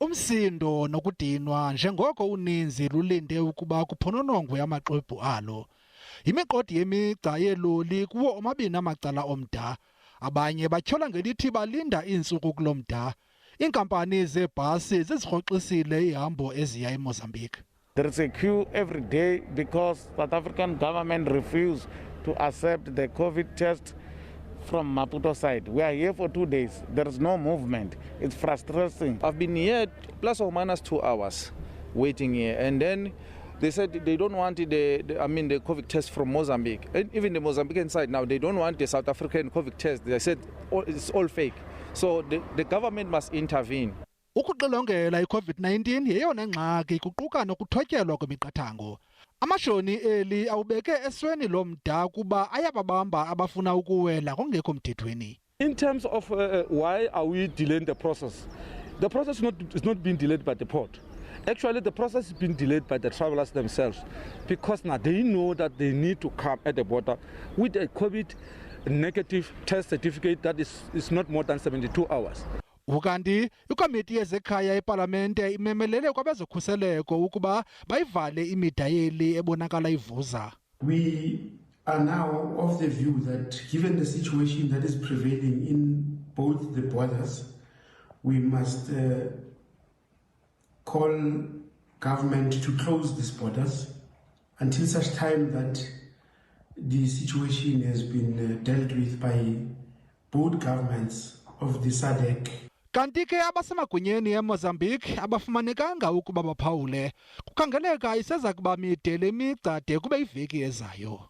umsindo nokudinwa njengoko uninzi lulinde ukuba kuphononongwe amaxwebhu alo. Imigodi yemigca yeeloli kuwo omabini amacala omda. Abanye batyhola ngelithi balinda iintsuku kulo mda. Iinkampani zeebhasi zizirhoxisile ihambo eziya eMozambique. There is a queue every day because South African government refused to accept the COVID test from Maputo side. We are here for 2 days. There is no movement. It's frustrating. I've been here plus or minus 2 hours waiting here, and then they said they don't want the COVID test from Mozambique. And even the Mozambican side now, they don't want the South African COVID test. They said it's all fake. So the government must intervene. Ukuxilongela i-COVID-19 yeyona ngxaki kuquka nokuthotyelwa kwemiqathango. Amashoni eli awubeke esweni lo mda kuba ayababamba abafuna ukuwela kungekho mthethweni. In terms of why are we delaying the process is not being delayed by the port. Actually, the process is being delayed by the travelers themselves because now they know that they need to come at the border with a COVID negative test certificate that is not more than 72 hours. Ukanti ikomiti yezekhaya epalamente imemelele kwabezokhuseleko ukuba bayivale imida yeli ebonakala ivuza. We are now of the view that given the situation that is prevailing in both the borders, we must call government to close these borders until such time that the situation has been dealt with by both governments of the SADC. Kanti ke abasemagunyeni eMozambique abafumanekanga ukuba baphawule. Kukhangeleka iseza kuba mide le migca de kube iveki ezayo.